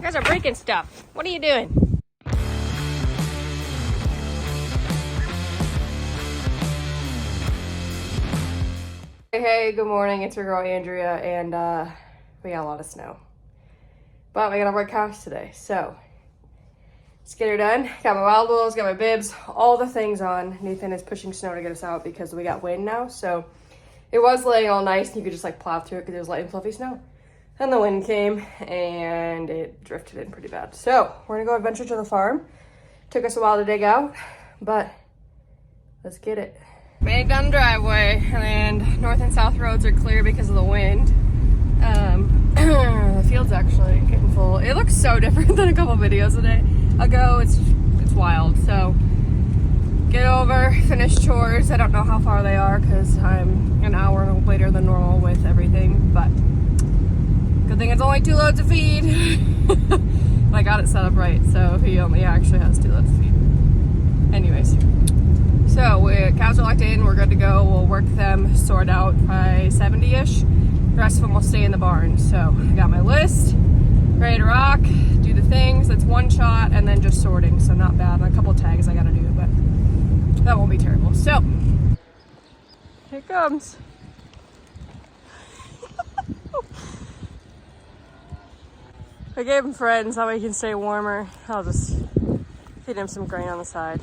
guys are breaking stuff. What are you doing? Hey, good morning. It's your girl Andrea, and we got a lot of snow. But we got to work house today, so let's get her done. Got my wild wolves, got my bibs, all the things on. Nathan is pushing snow to get us out because we got wind now, so it was laying all nice, and you could just like plow through it because it was light and fluffy snow. Then the wind came, and it drifted in pretty bad. So we're gonna go adventure to the farm. Took us a while to dig out, but let's get it. Made it down the driveway, and north and south roads are clear because of the wind. The field's actually getting full. It looks so different than a couple videos ago. It's wild. So get over, finish chores. I don't know how far they are because I'm an hour later than normal with everything, but good thing it's only 2 loads of feed. I got it set up right, so he only actually has 2 loads of feed. Anyways, so cows are locked in, we're good to go. We'll work them, sort out by 70-ish. The rest of them will stay in the barn. So I got my list, ready to rock, do the things. That's one shot and then just sorting, so not bad. And a couple tags I gotta do, but that won't be terrible. So, here it comes. I gave him friends, that way he can stay warmer. I'll just feed him some grain on the side.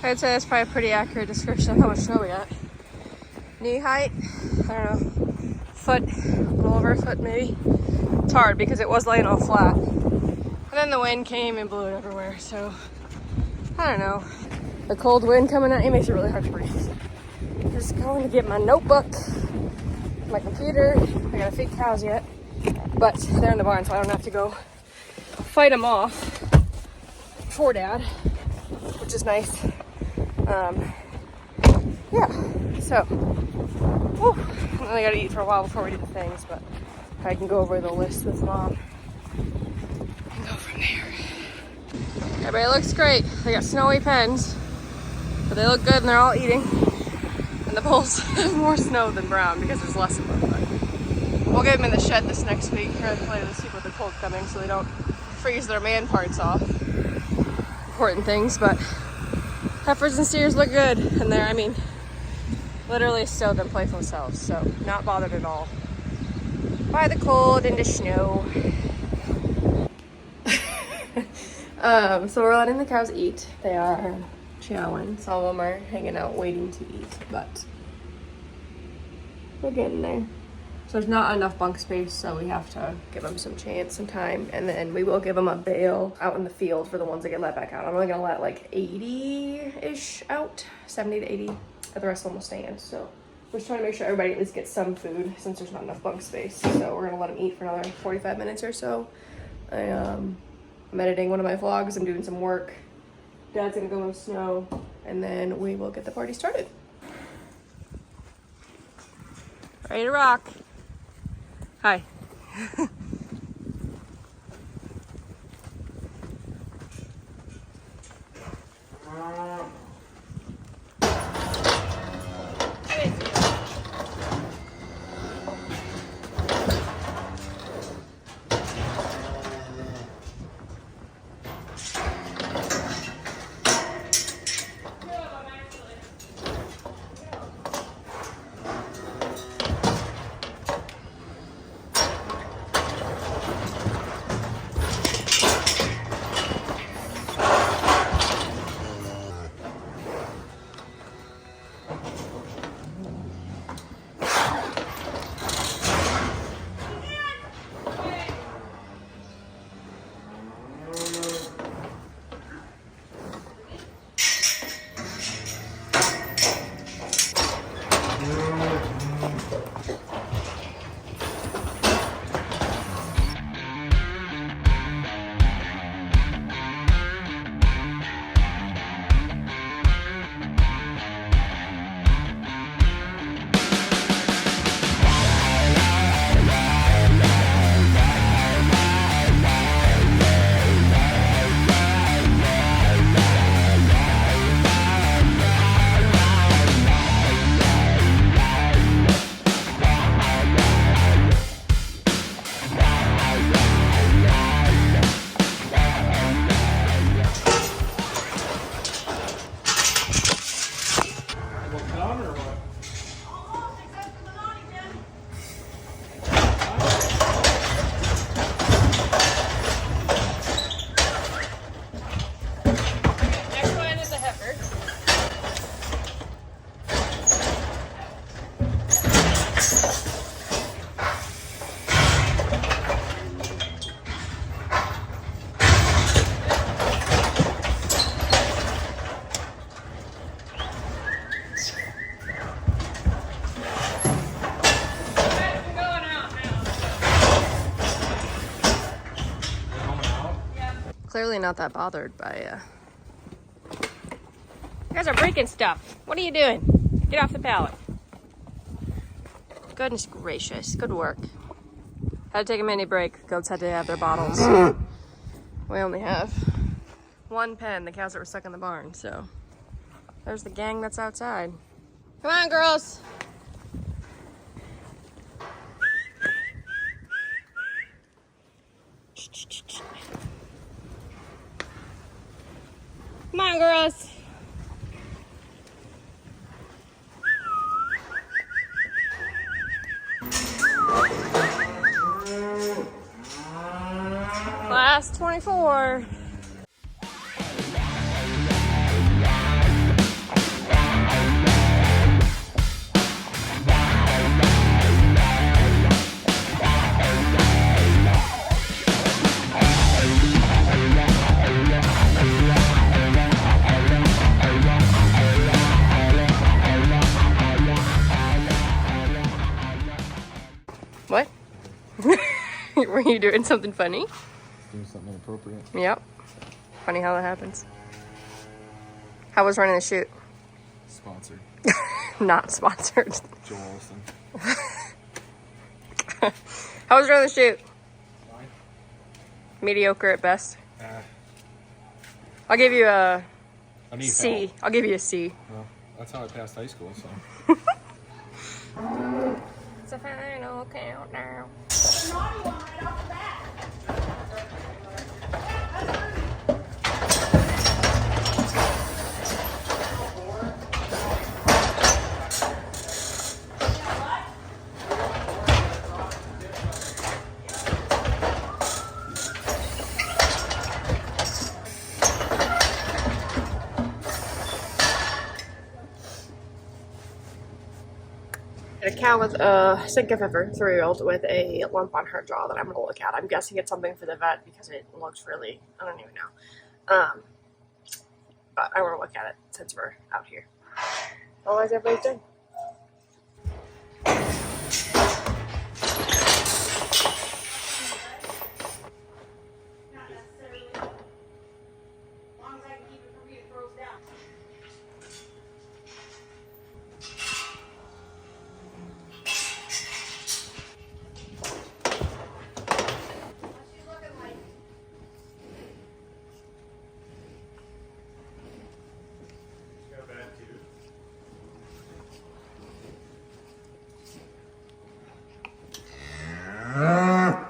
I'd say that's probably a pretty accurate description of how much snow we got. Knee height, I don't know, foot, a little over a foot maybe. It's hard because it was laying all flat. And then the wind came and blew it everywhere, so I don't know. The cold wind coming at you makes it really hard to breathe. Just going to get my notebook, my computer. I gotta feed cows yet, but they're in the barn, so I don't have to go fight them off for Dad, which is nice. Yeah, so, whew. And then I gotta eat for a while before we do the things, but I can go over the list with Mom and go from there. Everybody looks great. They got snowy pens, but they look good and they're all eating. And the bulls have more snow than brown because there's less of them. But we'll get them in the shed this next week or later this week with the cold coming so they don't freeze their man parts off. Important things, but heifers and steers look good, and they're, I mean, literally still them playful selves, so not bothered at all by the cold and the snow. So we're letting the cows eat. They are chowing. Some of them are hanging out waiting to eat, but we're getting there. So there's not enough bunk space, so we have to give them some chance, some time, and then we will give them a bale out in the field for the ones that get let back out. I'm only gonna let like 80-ish out, 70 to 80, but the rest of them will stay in. So we're just trying to make sure everybody at least gets some food since there's not enough bunk space. So we're gonna let them eat for another 45 minutes or so. I'm editing one of my vlogs, I'm doing some work. Dad's gonna go in the snow, and then we will get the party started. Ready to rock. Hi. Clearly not that bothered by, You guys are breaking stuff. What are you doing? Get off the pallet. Goodness gracious. Good work. Had to take a mini break. Goats had to have their bottles. We only have one pen, the cows that were stuck in the barn, so there's the gang that's outside. Come on, girls. Come on, girls. Last 24. What? Were you doing something funny? Doing something inappropriate. Yep. Funny how that happens. How was running the shoot? Sponsored. Not sponsored. Joel Olsen. How was running the shoot? Fine. Mediocre at best. I'll give you a C. I'll give you a C. Well, that's how I passed high school, so. It's a final countdown. A cow with a sink of heifer, 3-year-old, with a lump on her jaw that I'm going to look at. I'm guessing it's something for the vet because it looks really, I don't even know. But I want to look at it since we're out here. Otherwise, everybody's done.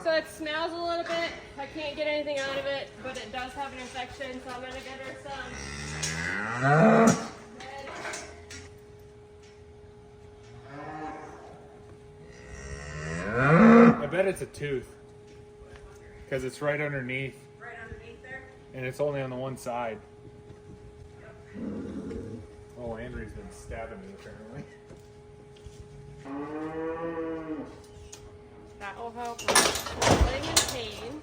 So it smells a little bit. I can't get anything out of it, but it does have an infection, so I'm going to get her some. I bet it's a tooth. Because it's right underneath. Right underneath there? And it's only on the one side. Oh, Andrew's been stabbing me apparently. That will help with swelling and pain.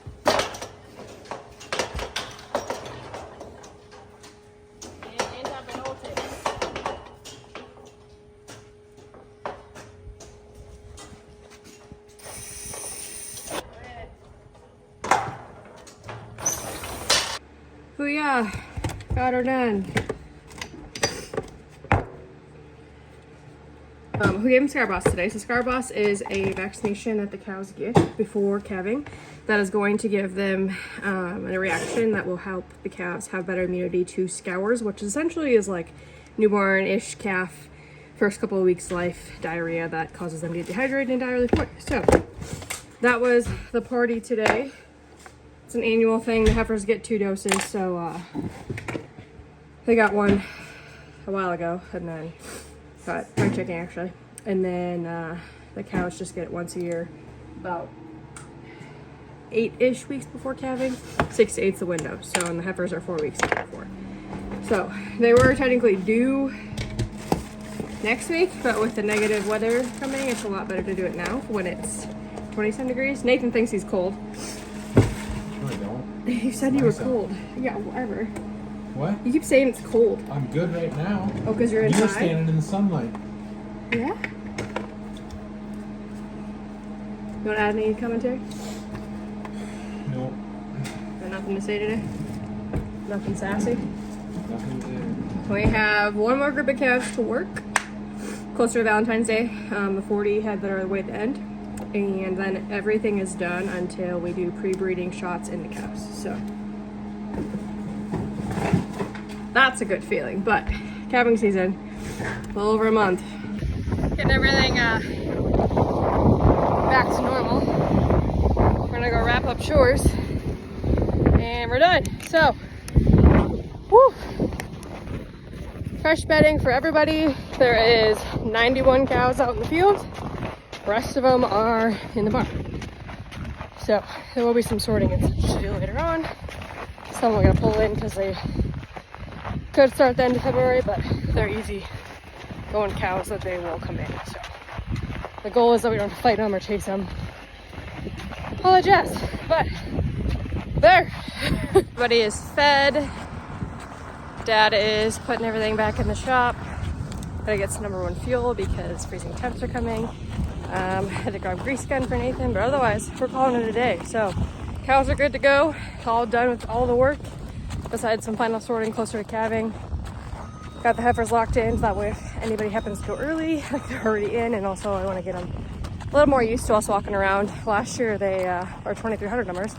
And antibiotics. Oh yeah, got her done. Who gave him Scarboss today? So Scarboss is a vaccination that the cows get before calving that is going to give them a reaction that will help the calves have better immunity to scours, which essentially is like newborn-ish calf first couple of weeks life diarrhea that causes them to get dehydrated and die really quick. So that was the party today. It's an annual thing. The heifers get 2 doses, so they got one a while ago, and then got fried chicken actually, and then the cows just get it once a year, about 8-ish weeks before calving. 6 to 8's the window, so, and the heifers are 4 weeks before. So they were technically due next week, but with the negative weather coming, it's a lot better to do it now when it's 27 degrees. Nathan thinks he's cold. I don't. You said you were cold. Yeah, whatever. What? You keep saying it's cold. I'm good right now. Oh, because you're inside? You're standing in the sunlight. Yeah? You want to add any commentary? No. Got nothing to say today? Nothing sassy. Nothing there. We have one more group of calves to work closer to Valentine's Day. The 40 head that are way at the end. And then everything is done until we do pre-breeding shots in the calves. So that's a good feeling. But calving season, a little over a month. Getting everything back to normal. We're gonna go wrap up chores and we're done. So, whew. Fresh bedding for everybody. There is 91 cows out in the field. The rest of them are in the barn. So there will be some sorting and such to do later on. Some we're gonna pull in because they could start the end of February, but they're easy going cows that they will come in. So the goal is that we don't have to fight them or chase them. All that jazz. But there, everybody is fed. Dad is putting everything back in the shop. Gotta get some #1 fuel because freezing temps are coming. Had to grab grease gun for Nathan, but otherwise we're calling it a day. So cows are good to go. All done with all the work besides some final sorting closer to calving. Got the heifers locked in so that way if anybody happens to go early, like they're already in. And also I want to get them a little more used to us walking around. Last year they, our 2300 numbers,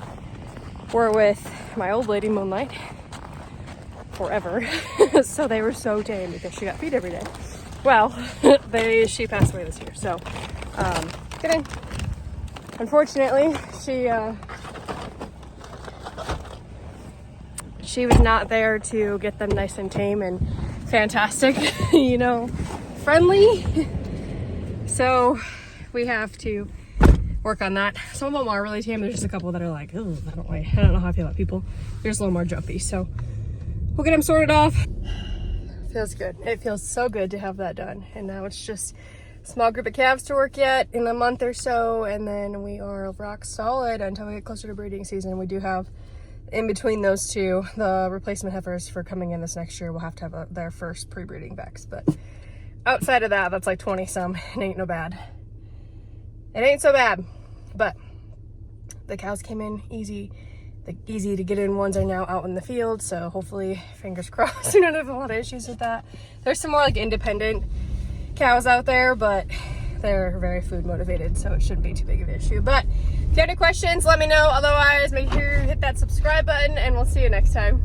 were with my old lady Moonlight forever. So they were so tame because she got feed every day. Well, she passed away this year. So, kidding. Unfortunately, she was not there to get them nice and tame and fantastic, you know, friendly. So we have to work on that. Some of them are really tame. There's just a couple that are like, oh, I don't know how I feel about people. They're just a little more jumpy. So we'll get them sorted off. Feels good. It feels so good to have that done. And now it's just a small group of calves to work yet in a month or so. And then we are rock solid until we get closer to breeding season. We do have, in between those two, the replacement heifers for coming in this next year will have to have their first pre-breeding vex. But outside of that, that's like 20 some. It ain't no bad. It ain't so bad. But the cows came in easy. The easy to get in ones are now out in the field, so hopefully, fingers crossed, we don't have a lot of issues with that. There's some more like independent cows out there, but they're very food motivated, so it shouldn't be too big of an issue. But if you have any questions, let me know. Otherwise, make sure you hit that subscribe button, and we'll see you next time.